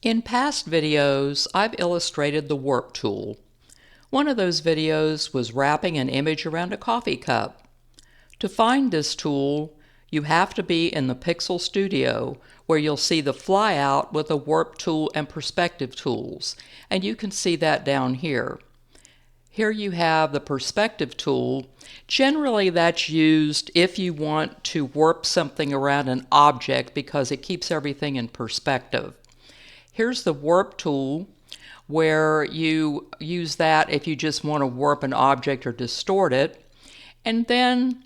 In past videos, I've illustrated the warp tool. One of those videos was wrapping an image around a coffee cup. To find this tool, you have to be in the Pixel Studio, where you'll see the flyout with the warp tool and perspective tools, and you can see that down here. Here you have the perspective tool. Generally that's used if you want to warp something around an object because it keeps everything in perspective. Here's the warp tool, where you use that if you just want to warp an object or distort it. And then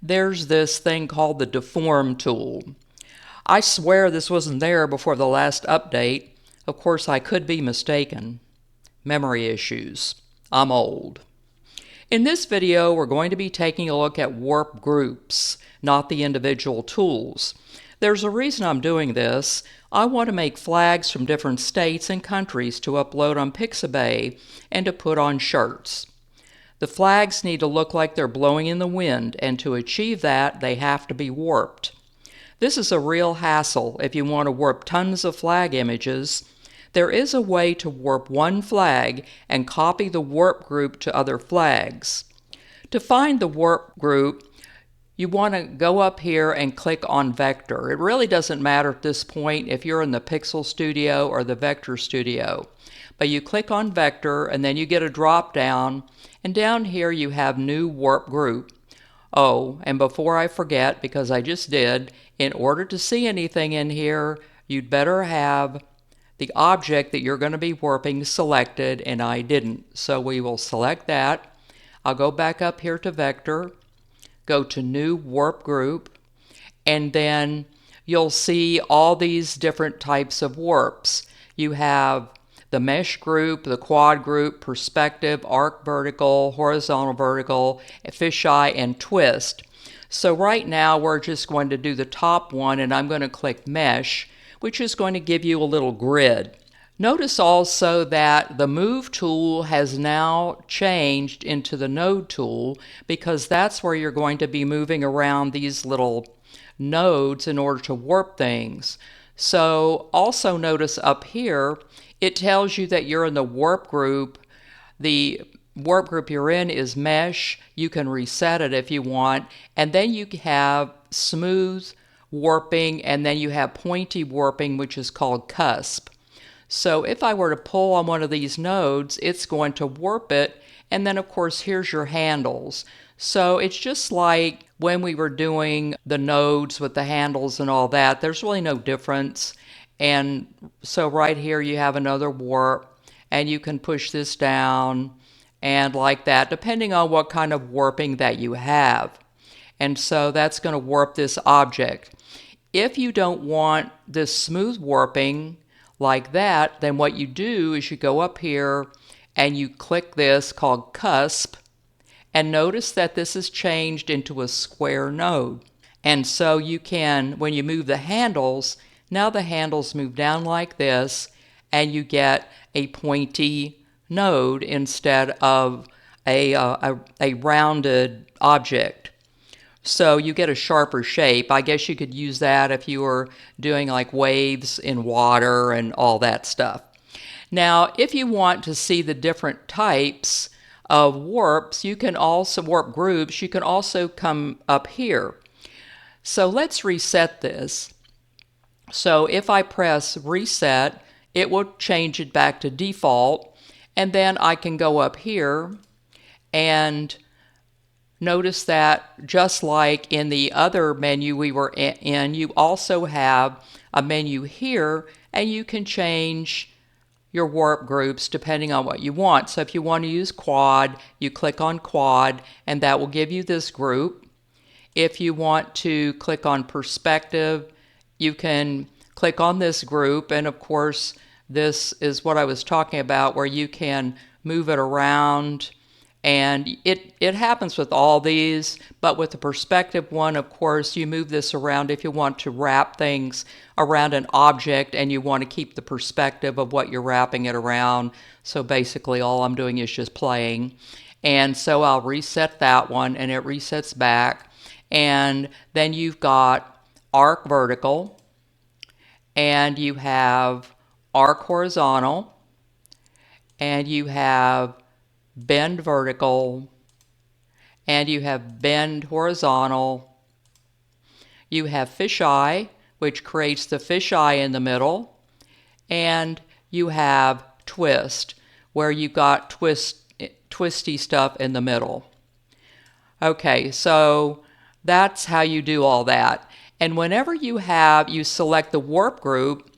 there's this thing called the deform tool. I swear this wasn't there before the last update. Of course, I could be mistaken. Memory issues. I'm old. In this video, we're going to be taking a look at warp groups, not the individual tools. There's a reason I'm doing this. I want to make flags from different states and countries to upload on Pixabay and to put on shirts. The flags need to look like they're blowing in the wind, and to achieve that, they have to be warped. This is a real hassle if you want to warp tons of flag images. There is a way to warp one flag and copy the warp group to other flags. To find the warp group, you want to go up here and click on Vector. It really doesn't matter at this point if you're in the Pixel Studio or the Vector Studio. But you click on Vector and then you get a drop down, and down here you have New Warp Group. Oh, and before I forget, because I just did, in order to see anything in here, you'd better have the object that you're going to be warping selected, and I didn't. So we will select that. I'll go back up here to Vector, go to New Warp Group, and then you'll see all these different types of warps. You have the mesh group, the quad group, perspective, arc vertical, horizontal vertical, fisheye, and twist. So right now we're just going to do the top one, and I'm going to click mesh, which is going to give you a little grid. Notice also that the Move tool has now changed into the Node tool, because that's where you're going to be moving around these little nodes in order to warp things. So also notice up here, it tells you that you're in the warp group. The warp group you're in is Mesh. You can reset it if you want. And then you have Smooth warping, and then you have Pointy warping, which is called Cusp. So if I were to pull on one of these nodes, it's going to warp it, and then of course here's your handles. So it's just like when we were doing the nodes with the handles and all that. There's really no difference. And so right here you have another warp, and you can push this down and like that, depending on what kind of warping that you have. And so that's going to warp this object. If you don't want this smooth warping like that, then what you do is you go up here and you click this called Cusp, and notice that this is changed into a square node. And so you can, when you move the handles, now the handles move down like this, and you get a pointy node instead of a rounded object. So you get a sharper shape. I guess you could use that if you were doing like waves in water and all that stuff. Now, if you want to see the different types of warps, you can also warp groups. You can also come up here. So let's reset this. So if I press reset, it will change it back to default. And then I can go up here and notice that just like in the other menu we were in, you also have a menu here, and you can change your warp groups depending on what you want. So if you want to use quad, you click on quad, and that will give you this group. If you want to click on perspective, you can click on this group, and of course this is what I was talking about, where you can move it around. And it happens with all these, but with the perspective one, of course, you move this around if you want to wrap things around an object and you want to keep the perspective of what you're wrapping it around. So basically all I'm doing is just playing. And so I'll reset that one, and it resets back. And then you've got arc vertical, and you have arc horizontal, and you have bend vertical, and you have bend horizontal. You have fisheye, which creates the fisheye in the middle, and you have twist, where you got twisty stuff in the middle. Okay, so that's how you do all that. And whenever you select the warp group,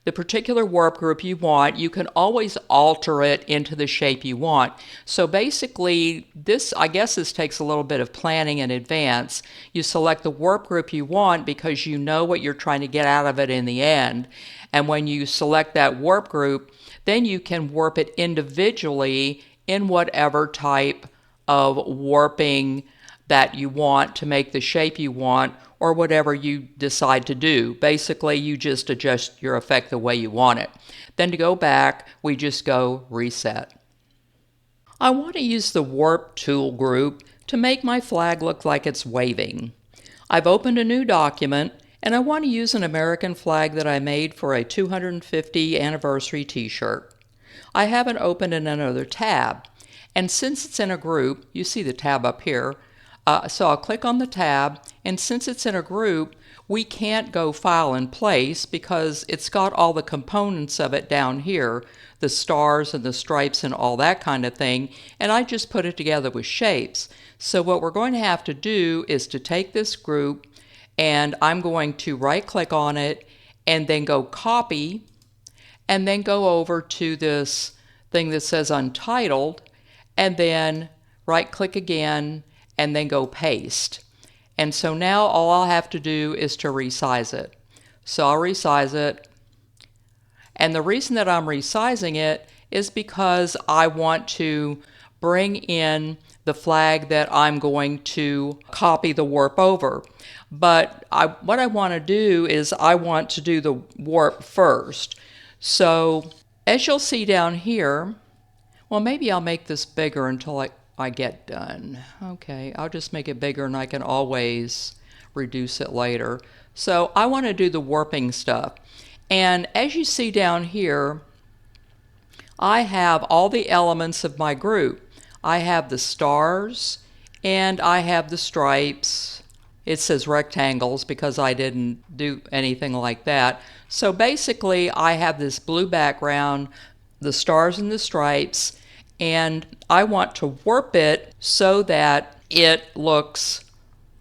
the particular warp group you want, you can always alter it into the shape you want. So basically, I guess this takes a little bit of planning in advance. You select the warp group you want because you know what you're trying to get out of it in the end. And when you select that warp group, then you can warp it individually in whatever type of warping that you want to make the shape you want, or whatever you decide to do. Basically, you just adjust your effect the way you want it. Then to go back, we just go reset. I want to use the warp tool group to make my flag look like it's waving. I've opened a new document, and I want to use an American flag that I made for a 250 anniversary t-shirt. I have it open in another tab, and since it's in a group, you see the tab up here, so I'll click on the tab, and since it's in a group, we can't go File and Place because it's got all the components of it down here, the stars and the stripes and all that kind of thing, and I just put it together with shapes. So what we're going to have to do is to take this group, and I'm going to right-click on it, and then go Copy, and then go over to this thing that says Untitled, and then right-click again, and then go Paste. And so now all I'll have to do is to resize it. So I'll resize it. And the reason that I'm resizing it is because I want to bring in the flag that I'm going to copy the warp over. But what I want to do is I want to do the warp first. So as you'll see down here, well, maybe I'll make this bigger until I get done. Okay, I'll just make it bigger, and I can always reduce it later. So I want to do the warping stuff. And as you see down here, I have all the elements of my group. I have the stars, and I have the stripes. It says rectangles because I didn't do anything like that. So basically, I have this blue background, the stars and the stripes, and I want to warp it so that it looks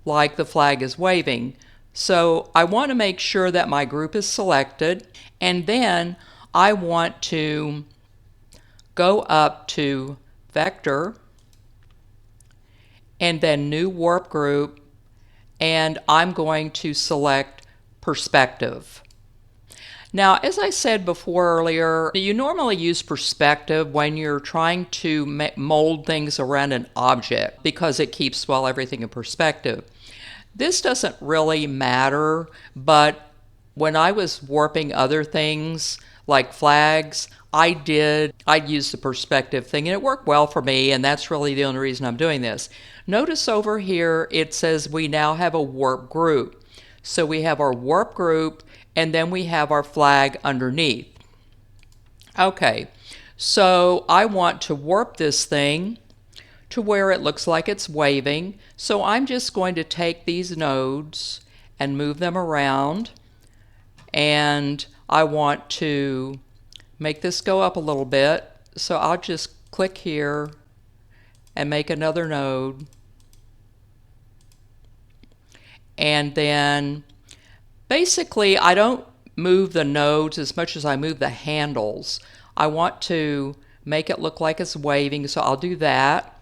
like the flag is waving. So I want to make sure that my group is selected, and then I want to go up to Vector, and then New Warp Group, and I'm going to select Perspective. Now, as I said before earlier, you normally use perspective when you're trying to mold things around an object because it keeps, well, everything in perspective. This doesn't really matter, but when I was warping other things like flags, I'd use the perspective thing, and it worked well for me, and that's really the only reason I'm doing this. Notice over here it says we now have a warp group. So we have our warp group, and then we have our flag underneath. Okay, so I want to warp this thing to where it looks like it's waving. So I'm just going to take these nodes and move them around, and I want to make this go up a little bit. So I'll just click here and make another node, and then basically I don't move the nodes as much as I move the handles. I want to make it look like it's waving, so I'll do that.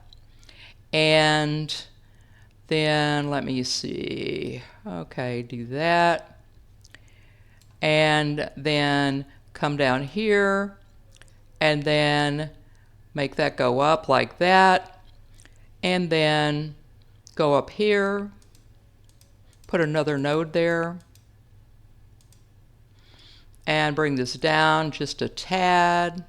And then let me see. Okay, do that. And then come down here and then make that go up like that. And then go up here, put another node there, and bring this down just a tad,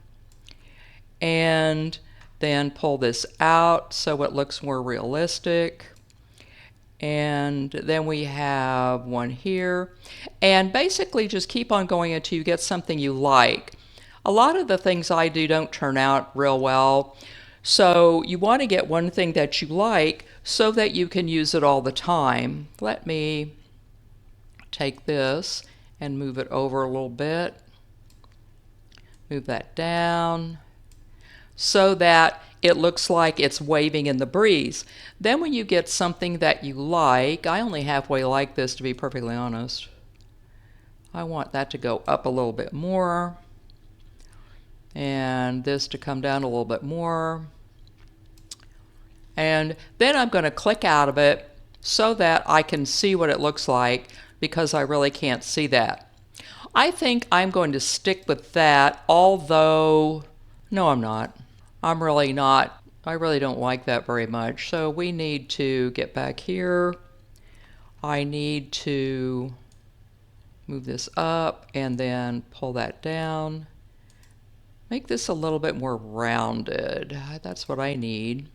and then pull this out so it looks more realistic. And then we have one here, and basically just keep on going until you get something you like. A lot of the things I do don't turn out real well. So you want to get one thing that you like so that you can use it all the time. Let me take this and move it over a little bit. Move that down so that it looks like it's waving in the breeze. Then when you get something that you like, I only halfway like this to be perfectly honest. I want that to go up a little bit more and this to come down a little bit more. And then I'm going to click out of it so that I can see what it looks like, because I really can't see that. I think I'm going to stick with that, although, no, I'm not. I'm really not. I really don't like that very much. So we need to get back here. I need to move this up and then pull that down. Make this a little bit more rounded. That's what I need.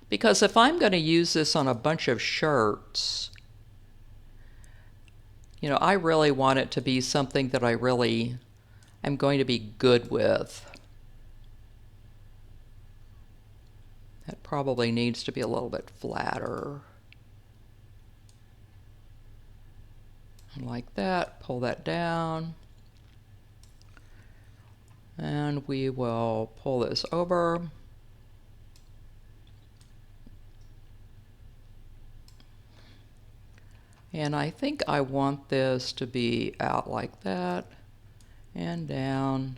Because if I'm going to use this on a bunch of shirts, you know, I really want it to be something that I really am going to be good with. That probably needs to be a little bit flatter. Like that, pull that down. And we will pull this over. And I think I want this to be out like that and down.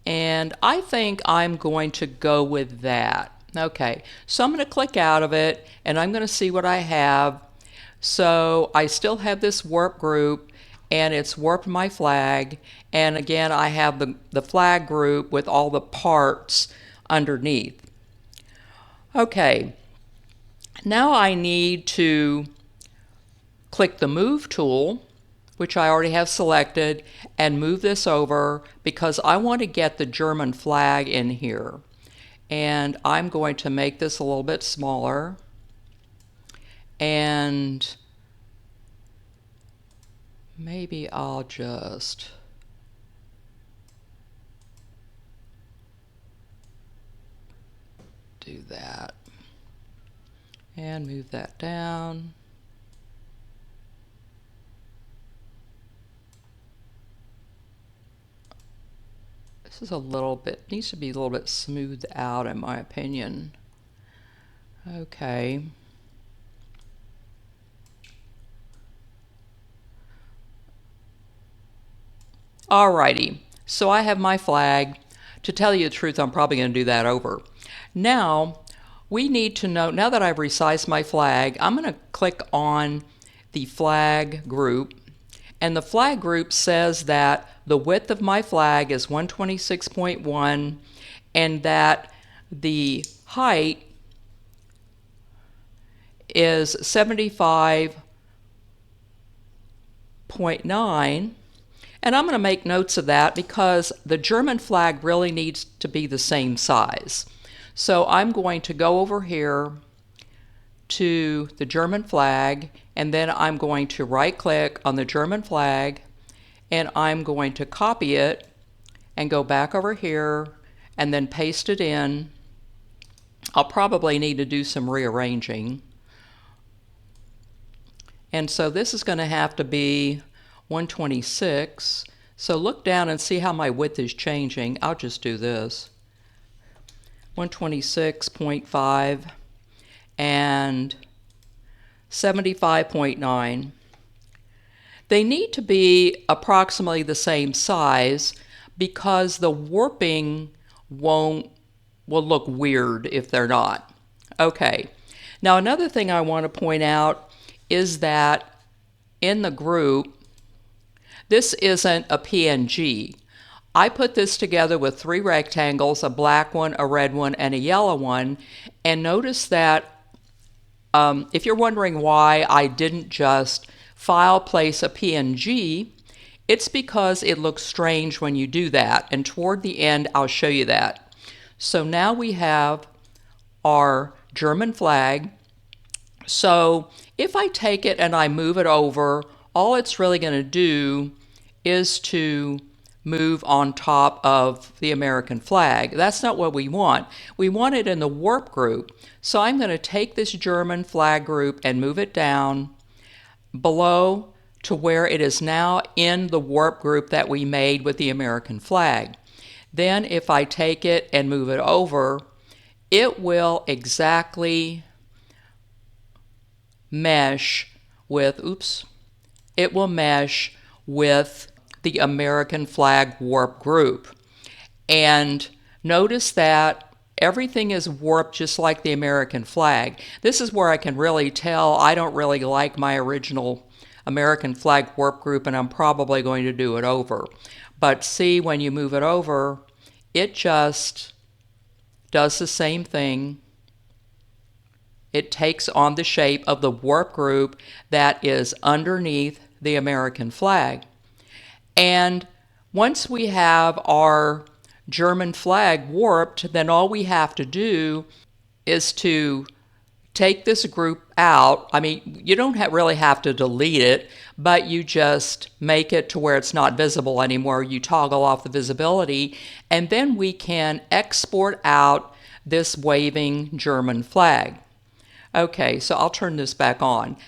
And I think I'm going to go with that. Okay, so I'm going to click out of it and I'm going to see what I have. So I still have this warp group and it's warped my flag. And again, I have the flag group with all the parts underneath. Okay, now I need to click the Move tool, which I already have selected, and move this over because I want to get the German flag in here. And I'm going to make this a little bit smaller. And maybe I'll just do that. And move that down. This is a little bit, needs to be a little bit smoothed out in my opinion. Okay. Alrighty, so I have my flag. To tell you the truth, I'm probably going to do that over. Now, we need to know, now that I've resized my flag, I'm going to click on the flag group. And the flag group says that the width of my flag is 126.1 and that the height is 75.9. And I'm going to make notes of that because the German flag really needs to be the same size. So I'm going to go over here to the German flag, and then I'm going to right click on the German flag and I'm going to copy it and go back over here and then paste it in. I'll probably need to do some rearranging. And so this is going to have to be 126. So look down and see how my width is changing. I'll just do this. 126.5 and 75.9. They need to be approximately the same size because the warping will look weird if they're not. Okay, now another thing I want to point out is that in the group, this isn't a PNG. I put this together with 3 rectangles, a black one, a red one, and a yellow one, and notice that if you're wondering why I didn't just file place a PNG, it's because it looks strange when you do that, and toward the end I'll show you that. So now we have our German flag. So if I take it and I move it over all it's really going to do is to move on top of the American flag. That's not what we want. We want it in the warp group. So I'm going to take this German flag group and move it down below to where it is now in the warp group that we made with the American flag. Then if I take it and move it over, it will exactly mesh with, it will mesh with the American flag warp group. And notice that everything is warped just like the American flag. This is where I can really tell I don't really like my original American flag warp group, and I'm probably going to do it over. But see, when you move it over, it just does the same thing. It takes on the shape of the warp group that is underneath the American flag. And once we have our German flag warped, then all we have to do is to take this group out. I mean, you don't really have to delete it, but you just make it to where it's not visible anymore. You toggle off the visibility, and then we can export out this waving German flag. Okay, so I'll turn this back on.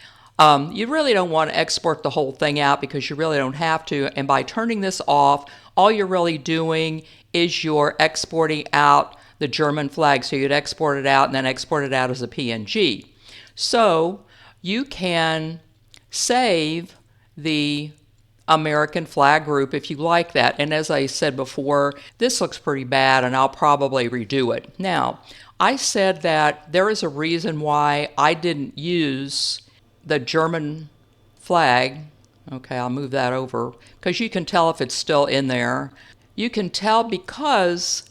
You really don't want to export the whole thing out because you really don't have to, and by turning this off, all you're really doing is you're exporting out the German flag. So you'd export it out and then export it out as a PNG. So you can save the American flag group if you like that. And as I said before, this looks pretty bad and I'll probably redo it. Now, I said that there is a reason why I didn't use the German flag. Okay, I'll move that over because you can tell if it's still in there. You can tell because,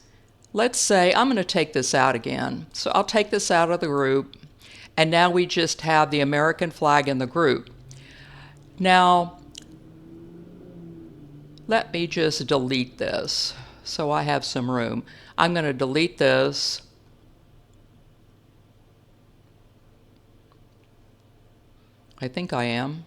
let's say, I'm going to take this out again. So I'll take this out of the group, and now we just have the American flag in the group. Now, let me just delete this so I have some room. I'm going to delete this. I think I am.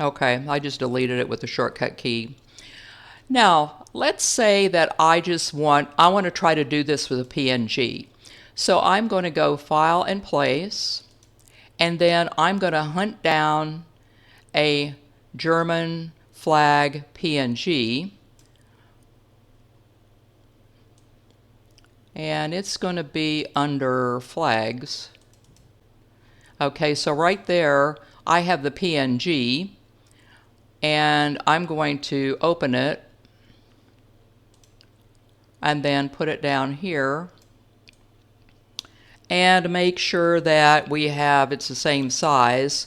Okay, I just deleted it with the shortcut key. Now, let's say that I want to try to do this with a PNG. So I'm going to go File and Place, and then I'm going to hunt down a German flag PNG. And it's going to be under Flags. Okay, so right there, I have the PNG. And I'm going to open it and then put it down here and make sure that we have it's the same size,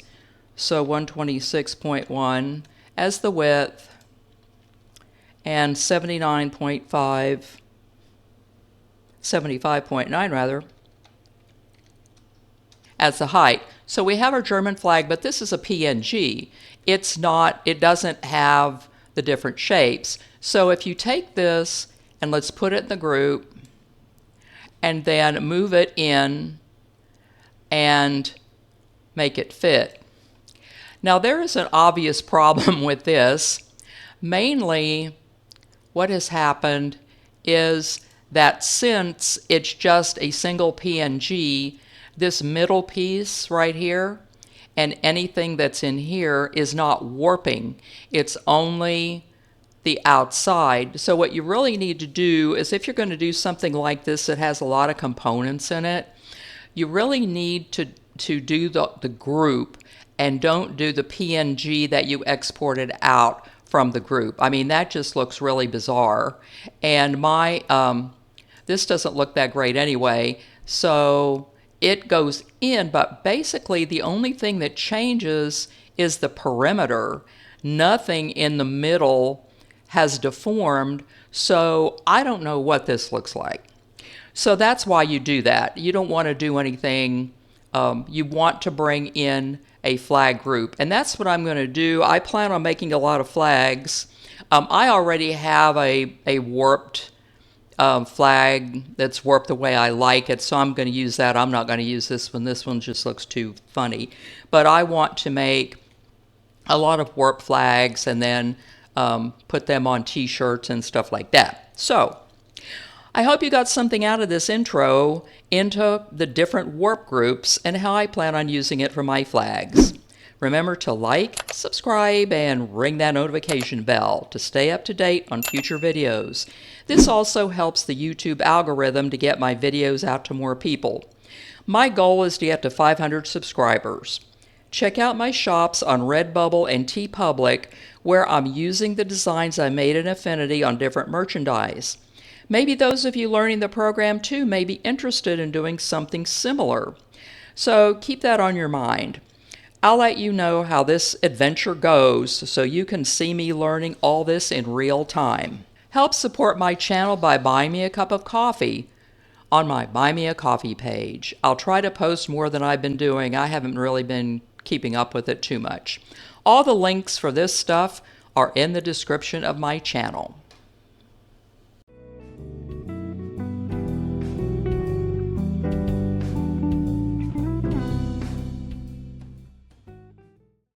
so 126.1 as the width and 75.9 rather as the height. So we have our German flag, but this is a PNG. It doesn't have the different shapes. So if you take this and let's put it in the group and then move it in and make it fit. Now there is an obvious problem with this. Mainly what has happened is that since it's just a single PNG, this middle piece right here and anything that's in here is not warping. It's only the outside. So what you really need to do is if you're going to do something like this that has a lot of components in it, you really need to do the group and don't do the PNG that you exported out from the group. I mean, that just looks really bizarre. And this doesn't look that great anyway. So it goes in, but basically the only thing that changes is the perimeter. Nothing in the middle has deformed, so I don't know what this looks like. So that's why you do that. You don't want to do anything. You want to bring in a flag group, and that's what I'm going to do. I plan on making a lot of flags. I already have a warped flag that's warped the way I like it, so I'm going to use that. I'm not going to use this one. This one just looks too funny. But I want to make a lot of warp flags and then put them on t-shirts and stuff like that. So I hope you got something out of this intro into the different warp groups and how I plan on using it for my flags. Remember to like, subscribe, and ring that notification bell to stay up to date on future videos. This also helps the YouTube algorithm to get my videos out to more people. My goal is to get to 500 subscribers. Check out my shops on Redbubble and TeePublic, where I'm using the designs I made in Affinity on different merchandise. Maybe those of you learning the program too may be interested in doing something similar. So keep that on your mind. I'll let you know how this adventure goes so you can see me learning all this in real time. Help support my channel by buying me a cup of coffee on my Buy Me a Coffee page. I'll try to post more than I've been doing. I haven't really been keeping up with it too much. All the links for this stuff are in the description of my channel.